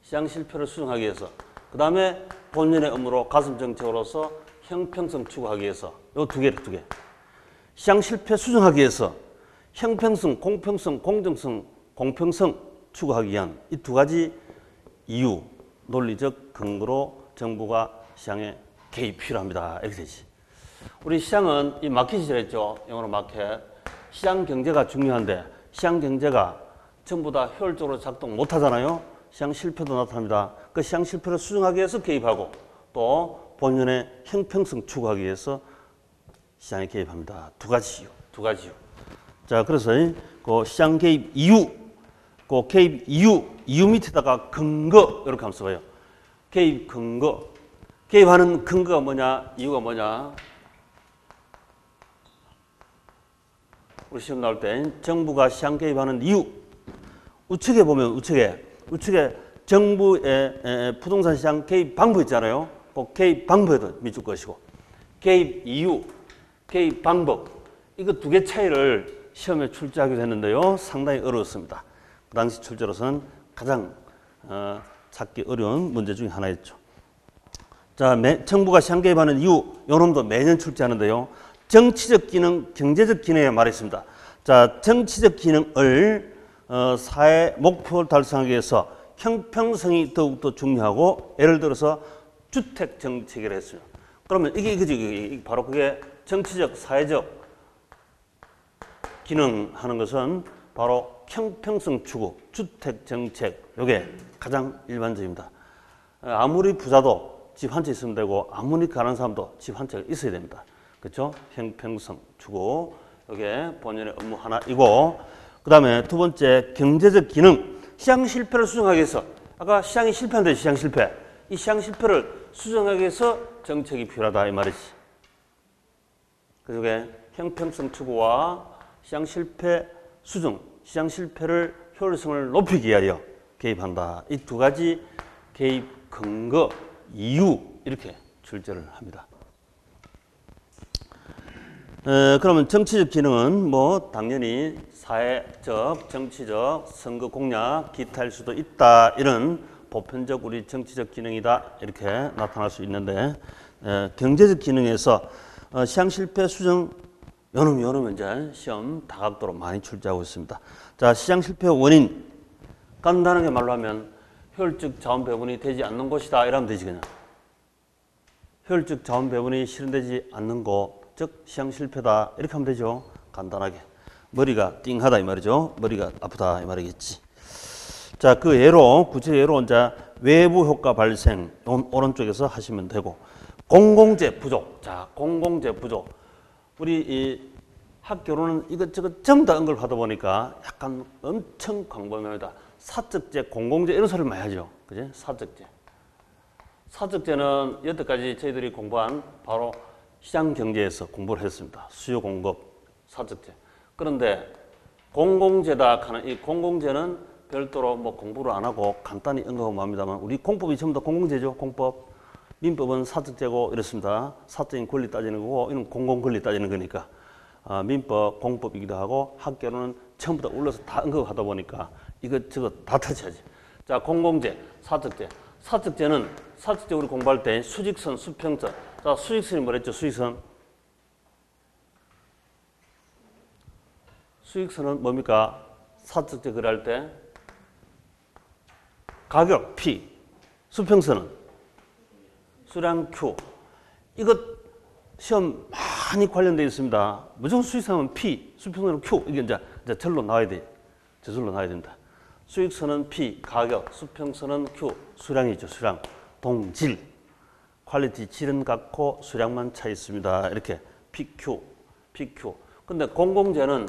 시장 실패를 수정하기 위해서. 그 다음에 본연의 업무로 가슴 정책으로서 형평성 추구하기 위해서. 요 두 개. 시장 실패 수정하기 위해서 형평성, 공평성, 공정성, 추구하기 위한 이 두 가지 이유, 논리적 근거로 정부가 시장에 개입이 필요합니다. 이렇게 되지. 우리 시장은 이 마켓이라 했죠. 영어로 마켓. 시장 경제가 중요한데 시장 경제가 전부 다 효율적으로 작동 못 하잖아요. 시장 실패도 나타납니다. 그 시장 실패를 수정하기 위해서 개입하고 또 본연의 형평성 추구하기 위해서 시장에 개입합니다. 두 가지 이유. 자, 그래서 그 시장 개입 이유, 그 개입 이유 밑에다가 근거 이렇게 한번 써봐요. 개입 근거. 개입하는 근거가 뭐냐, 이유가 뭐냐. 우리 시험 나올 때 정부가 시장 개입하는 이유. 우측에 보면 우측에 정부의 부동산 시장 개입 방법 있잖아요. 그 개입 방법에도 미줄 것이고 개입 이유, 개입 방법. 이거 두 개 차이를 시험에 출제하기도 했는데요. 상당히 어려웠습니다. 그 당시 출제로서는 가장 찾기 어려운 문제 중에 하나였죠. 자, 정부가 시장 개입하는 이유, 요놈도 매년 출제하는데요. 정치적 기능, 경제적 기능에 말했습니다. 자, 정치적 기능을 사회 목표를 달성하기 위해서 형평성이 더욱더 중요하고 예를 들어서 주택 정책을 했어요. 그러면 이게 바로 그게 정치적, 사회적 기능하는 것은 바로 형평성 추구, 주택 정책, 이게 가장 일반적입니다. 아무리 부자도 집 한 채 있으면 되고 아무리 가난한 사람도 집 한 채가 있어야 됩니다. 그렇죠? 형평성 추구, 이게 본연의 업무 하나이고 그 다음에 두 번째 경제적 기능, 시장 실패를 수정하기 위해서 아까 시장이 실패한데 시장 실패, 이 시장 실패를 수정하기 위해서 정책이 필요하다 이 말이지. 그게 형평성 추구와 시장 실패 수정, 시장 실패를 효율성을 높이기 위하여 개입한다. 이 두 가지 개입 근거, 이유 이렇게 출제를 합니다. 그러면 정치적 기능은 뭐 당연히 사회적, 정치적, 선거 공약, 기타일 수도 있다. 이런 보편적 우리 정치적 기능이다. 이렇게 나타날 수 있는데 경제적 기능에서 시장 실패 수정 요놈 이제 시험 다각도로 많이 출제하고 있습니다. 자, 시장 실패 원인 간단하게 말로 하면 효율적 자원 배분이 되지 않는 곳이다. 이러면 되지 그냥. 효율적 자원 배분이 실현되지 않는 곳, 즉 시장 실패다. 이렇게 하면 되죠. 간단하게. 머리가 띵하다 이 말이죠. 머리가 아프다 이 말이겠지. 자, 그 예로 구체 예로 이제 외부 효과 발생 오른쪽에서 하시면 되고 공공재 부족. 자, 공공재 부족. 우리 이 학교로는 이것저것 전부 다 언급하다 보니까 약간 엄청 광범위합니다. 사적제, 공공재 이런 소리를 많이 하죠. 그지? 사적제. 사적제는 여태까지 저희들이 공부한 바로 시장경제에서 공부를 했습니다. 수요 공급, 사적제. 그런데 공공재다 하는 이 공공재는 별도로 뭐 공부를 안 하고 간단히 언급하면 합니다만 우리 공법이 전부 다 공공재죠. 공법. 민법은 사적제고 이렇습니다. 사적인 권리 따지는 거고 이건 공공권리 따지는 거니까 민법, 공법이기도 하고 학교로는 전부 다 올려서 다 언급하다 보니까 이것저것 다 터치하지. 자, 공공재, 사적제. 사적제는 사적제 우리 공부할 때 수직선, 수평선. 자, 수직선이 뭐랬죠? 수직선. 수직선은 뭡니까? 사적제 그럴 때 가격 P, 수평선은 수량 Q. 이것 시험 많이 관련되어 있습니다. 무조건 수직선은 P, 수평선은 Q. 이게 이제 절로 나와야 돼. 저절로 나와야 된다. 수직선은 P, 가격, 수평선은 Q, 수량이죠. 수량. 동질. 퀄리티, 질은 같고 수량만 차 있습니다. 이렇게 PQ, PQ. 근데 공공재는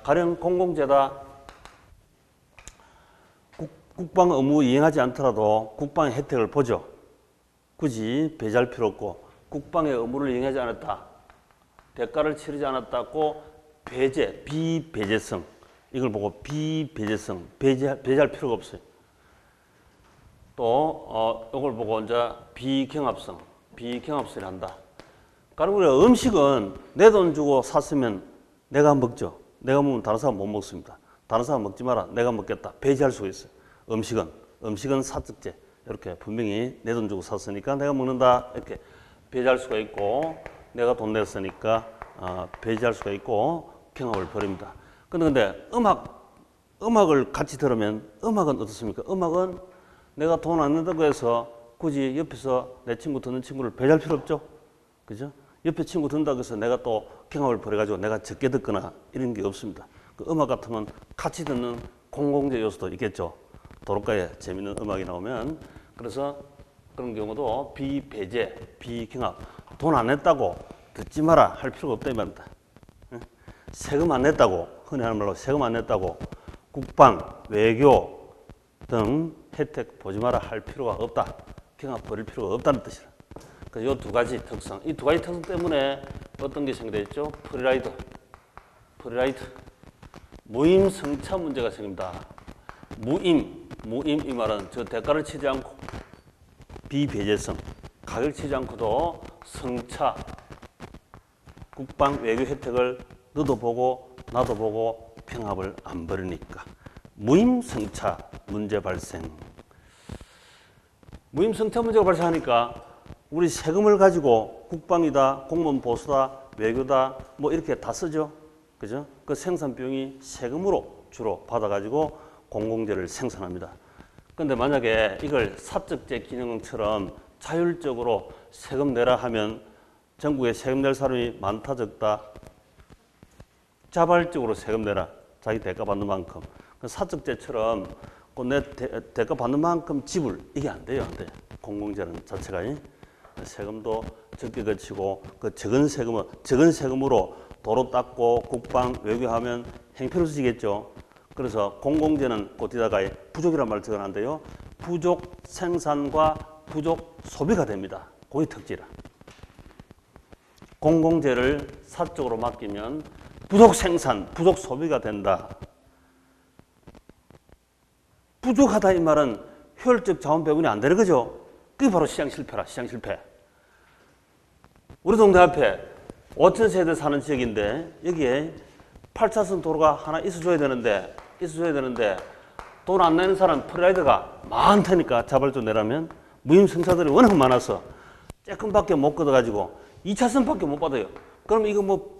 가령 공공재다. 국방 의무 이행하지 않더라도 국방의 혜택을 보죠. 굳이 배제할 필요 없고 국방의 의무를 이행하지 않았다. 대가를 치르지 않았다고 배제, 비배제성. 이걸 보고 비배제성, 배제할 필요가 없어요. 또 이걸 보고 이제 비경합성을 한다. 그리고 우리가 음식은 내 돈 주고 샀으면 내가 먹죠. 내가 먹으면 다른 사람 못 먹습니다. 다른 사람 먹지 마라. 내가 먹겠다. 배제할 수가 있어요. 음식은 사적제. 이렇게 분명히 내 돈 주고 샀으니까 내가 먹는다. 이렇게 배제할 수가 있고 내가 돈 냈으니까 배제할 수가 있고 경합을 벌입니다. 근데 음악을 같이 들으면 음악은 어떻습니까? 음악은 내가 돈 안 낸다고 해서 굳이 옆에서 내 친구 듣는 친구를 배제할 필요 없죠. 그죠? 옆에 친구 듣는다고 해서 내가 또 경합을 벌여가지고 내가 적게 듣거나 이런 게 없습니다. 그 음악 같으면 같이 듣는 공공재 요소도 있겠죠. 도로가에 재밌는 음악이 나오면. 그래서 그런 경우도 비배제, 비경합. 돈 안 냈다고 듣지 마라 할 필요가 없다 이 말입니다. 세금 안 냈다고, 흔히 하는 말로 세금 안 냈다고 국방, 외교 등 혜택 보지 마라 할 필요가 없다. 경합 벌일 필요가 없다는 뜻이라. 그래서 이 두 가지 특성, 이 두 가지 특성 때문에 어떤 게 생겨있죠? 프리라이드, 무임승차 문제가 생깁니다. 무임 이 말은 저 대가를 치지 않고 비배제성, 가격 치지 않고도 승차, 국방 외교 혜택을 너도 보고 나도 보고 평합을 안 벌이니까 무임승차 문제 발생. 무임승차 문제가 발생하니까 우리 세금을 가지고 국방이다, 공무원 보수다, 외교다 뭐 이렇게 다 쓰죠. 그죠? 그 생산 비용이 세금으로 주로 받아가지고 공공재를 생산합니다. 그런데 만약에 이걸 사적재 기능처럼 자율적으로 세금 내라 하면 전국에 세금 낼 사람이 많다 적다? 자발적으로 세금 내라. 자기 대가 받는 만큼. 사적재처럼 내 대가 받는 만큼 지불 이게 안 돼요. 안 돼. 공공재는 자체가 세금도 적게 거치고 그 적은 세금으로 도로 닦고 국방 외교하면 행편없어지겠죠. 그래서 공공재는 곧뒤다가 부족이라는 말을 적어놨는데요. 부족 생산과 부족 소비가 됩니다. 그게 특징이라. 공공재를 사적으로 맡기면 부족 생산, 부족 소비가 된다. 부족하다 이 말은 효율적 자원 배분이 안 되는 거죠. 그게 바로 시장 실패라. 시장 실패. 우리 동네 앞에 5천 세대 사는 지역인데 여기에 8차선 도로가 하나 있어줘야 되는데 돈 안 내는 사람 프라이드가 많다니까 자발적으로 내라면 무임승차들이 워낙 많아서 조금밖에 못 걷어가지고 2차선밖에 못 받아요. 그럼 이거 뭐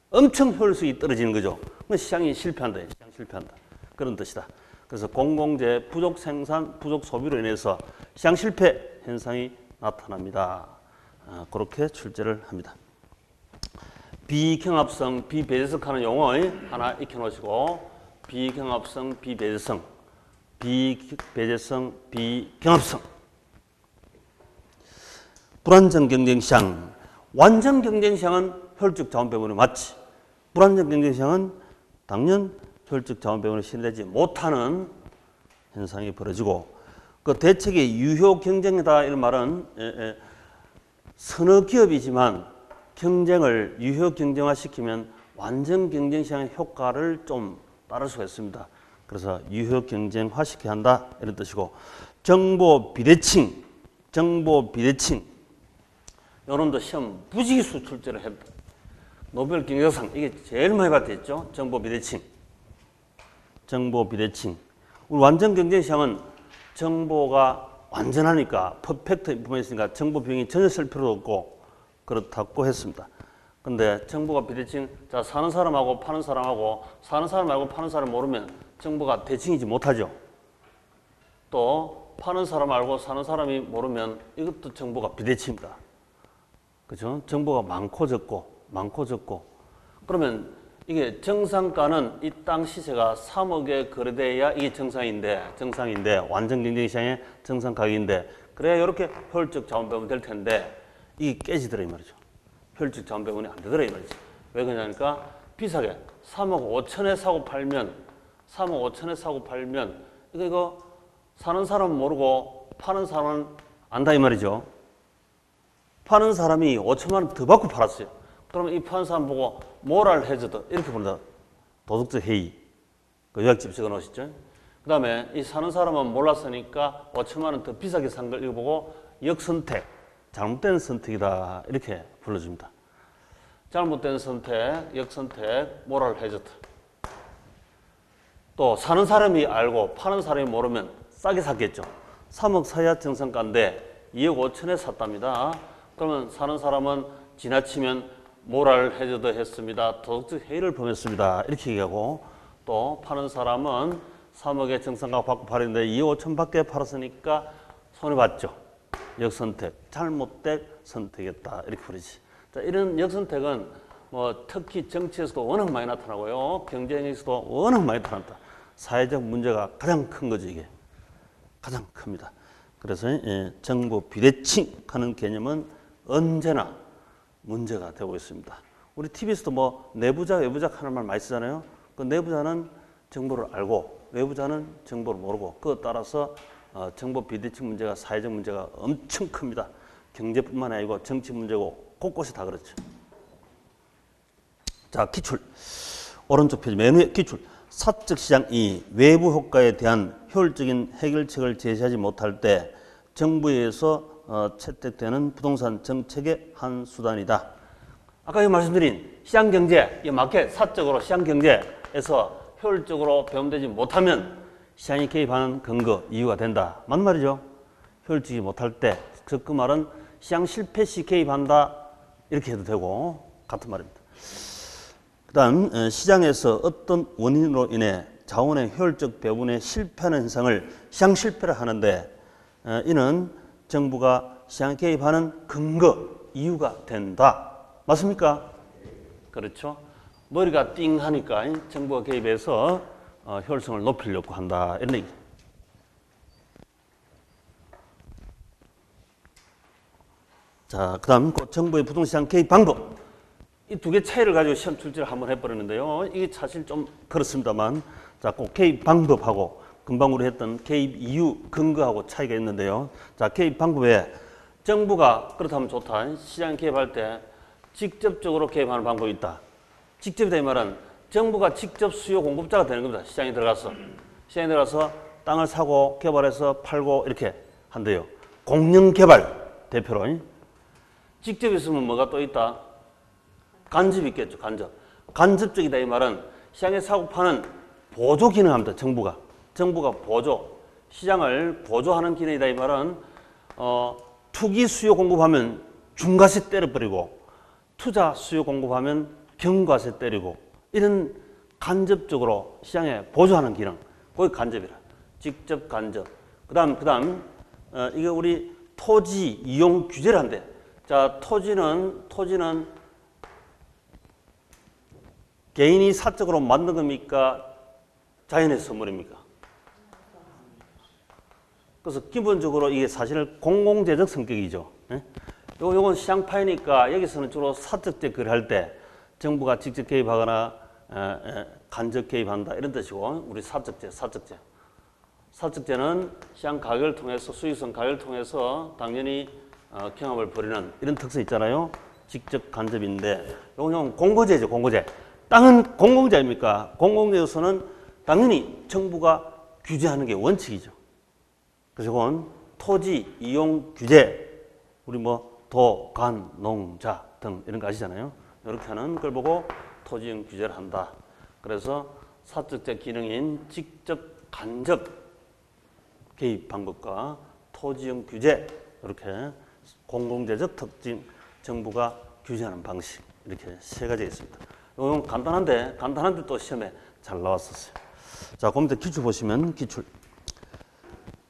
엄청 효율성이 떨어지는 거죠. 시장이 실패한다. 시장 실패한다. 그런 뜻이다. 그래서 공공재 부족 생산, 부족 소비로 인해서 시장 실패 현상이 나타납니다. 그렇게 출제를 합니다. 비경합성, 비배제성 하는 용어 하나 익혀놓으시고 비경합성, 비배제성, 비배제성, 비경합성. 불완전 경쟁시장. 완전 경쟁시장은 효율적 자원 배분이 맞지. 불안정 경쟁 시장은 당연 효율적 자원 배분이 실현되지 못하는 현상이 벌어지고, 그 대책의 유효 경쟁이다 이런 말은 서너 기업이지만 경쟁을 유효 경쟁화 시키면 완전 경쟁 시장의 효과를 좀 따를 수가 있습니다. 그래서 유효 경쟁화 시켜야 한다 이런 뜻이고, 정보 비대칭 요놈도 시험 부지기수 출제를 했다. 노벨 경제상 이게 제일 많이 받았죠. 정보 비대칭. 우리 완전 경쟁 시장은 정보가 완전하니까 퍼펙트 인포메이션이니까 정보 비용이 전혀 쓸 필요도 없고 그렇다고 했습니다. 근데 정보가 비대칭, 자, 사는 사람하고 파는 사람하고 사는 사람 말고 파는 사람 모르면 정보가 대칭이지 못하죠. 또 파는 사람 알고 사는 사람이 모르면 이것도 정보가 비대칭입니다. 그죠? 정보가 많고 적고. 그러면 이게 정상가는 이 땅 시세가 3억에 거래돼야 이게 정상인데 완전 경쟁 시장의 정상 가격인데, 그래야 이렇게 효율적 자원 배분이 될 텐데 이게 깨지더라 이 말이죠. 효율적 자원 배분이 안 되더라 이 말이죠. 왜 그러냐니까 비싸게 3억 5천에 사고 팔면 이거 사는 사람은 모르고 파는 사람은 안다 이 말이죠. 파는 사람이 5천만 원 더 받고 팔았어요. 그러면 이 파는 사람 보고 모랄 해저드 이렇게 부른다. 도덕적 해이. 그 요약집 적어 놓으시죠. 그 다음에 이 사는 사람은 몰랐으니까 5천만 원 더 비싸게 산 걸 이거 보고 역선택, 잘못된 선택이다 이렇게 불러줍니다. 잘못된 선택, 역선택, 모랄 해저드. 또 사는 사람이 알고 파는 사람이 모르면 싸게 샀겠죠. 3억 사야 정상가인데 2억 5천에 샀답니다. 그러면 사는 사람은 지나치면 모랄 해저드 했습니다. 도덕적 해이를 범했습니다. 이렇게 얘기하고, 또 파는 사람은 3억에 정상가 받고 팔았는데 2억 5천 밖에 팔았으니까 손해봤죠. 역선택, 잘못된 선택이었다. 이렇게 부르지. 자, 이런 역선택은 뭐 특히 정치에서도 워낙 많이 나타나고요. 경쟁에서도 워낙 많이 나타난다. 사회적 문제가 가장 큰 거죠, 이게. 가장 큽니다. 그래서 정보 비대칭하는 개념은 언제나 문제가 되고 있습니다. 우리 TV에서도 뭐 내부자, 외부자 하는 말 많이 쓰잖아요. 그 내부자는 정보를 알고 외부자는 정보를 모르고, 그에 따라서 정보 비대칭 문제가 사회적 문제가 엄청 큽니다. 경제뿐만 아니고 정치 문제고 곳곳이 다 그렇죠. 자, 기출. 오른쪽 표지 맨 위에 기출. 사적 시장이 외부 효과에 대한 효율적인 해결책을 제시하지 못할 때 정부에 의해서 채택되는 부동산 정책의 한 수단이다. 아까 말씀드린 시장경제, 마켓 사적으로 시장경제에서 효율적으로 배분되지 못하면 시장이 개입하는 근거, 이유가 된다. 맞는 말이죠. 효율적이지 못할 때, 즉 그 말은 시장 실패 시 개입한다 이렇게 해도 되고 같은 말입니다. 그 다음 시장에서 어떤 원인으로 인해 자원의 효율적 배분에 실패하는 현상을 시장 실패를 하는데 이는 정부가 시장 개입하는 근거, 이유가 된다. 맞습니까? 그렇죠. 머리가 띵하니까 정부가 개입해서 효율성을 높이려고 한다. 이런 얘기. 자, 그 다음 정부의 부동산 개입 방법. 이 두 개 차이를 가지고 시험 출제를 한번 해버렸는데요. 이게 사실 좀 그렇습니다만, 자, 꼭 개입 방법하고 금방 우리 했던 개입 이유, 근거하고 차이가 있는데요. 자, 개입 방법에 정부가 그렇다면 좋다. 시장 개입할 때 직접적으로 개입하는 방법이 있다. 직접이다 이 말은 정부가 직접 수요 공급자가 되는 겁니다. 시장에 들어가서 땅을 사고 개발해서 팔고 이렇게 한대요. 공영 개발 대표로. 직접 있으면 뭐가 또 있다? 간접이 있겠죠. 간접적이다 이 말은 시장에 사고 파는 보조 기능을 합니다. 정부가 보조, 시장을 보조하는 기능이다 이 말은 투기 수요 공급하면 중과세 때려버리고 투자 수요 공급하면 경과세 때리고 이런 간접적으로 시장에 보조하는 기능, 그게 간접이라. 직접 간접. 그다음 이게 우리 토지 이용 규제를 한대. 자, 토지는 개인이 사적으로 만든 겁니까? 자연의 선물입니까? 그래서 기본적으로 이게 사실 공공재적 성격이죠. 요건 시장파이니까 여기서는 주로 사적제 거래할 때 정부가 직접 개입하거나 간접 개입한다 이런 뜻이고 우리 사적제는 시장 가격을 통해서 수익성 가격을 통해서 당연히 경합을 벌이는 이런 특성 있잖아요. 직접 간접인데 요건 공고제죠. 공고제. 땅은 공공재입니까? 공공재로서는 당연히 정부가 규제하는 게 원칙이죠. 그래서 이건 토지 이용 규제 우리 뭐 도, 간, 농, 자 등 이런 거 아시잖아요. 이렇게 하는 걸 보고 토지 이용 규제를 한다. 그래서 사적제 기능인 직접 간접 개입 방법과 토지 이용 규제 이렇게 공공재적 특징 정부가 규제하는 방식 이렇게 세 가지가 있습니다. 이건 간단한데 또 시험에 잘 나왔었어요. 자, 그럼 이제 기출 보시면 기출.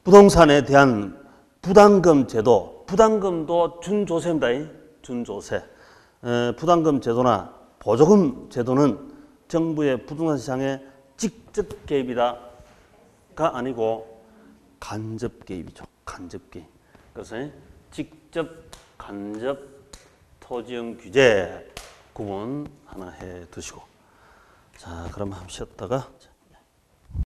부동산에 대한 부담금 제도, 부담금도 준조세입니다. 준조세. 부담금 제도나 보조금 제도는 정부의 부동산 시장에 직접 개입이다가 아니고 간접 개입이죠. 간접 개입. 그래서 직접, 간접, 토지용 규제 구분 하나 해 두시고. 자, 그럼 한번 쉬었다가.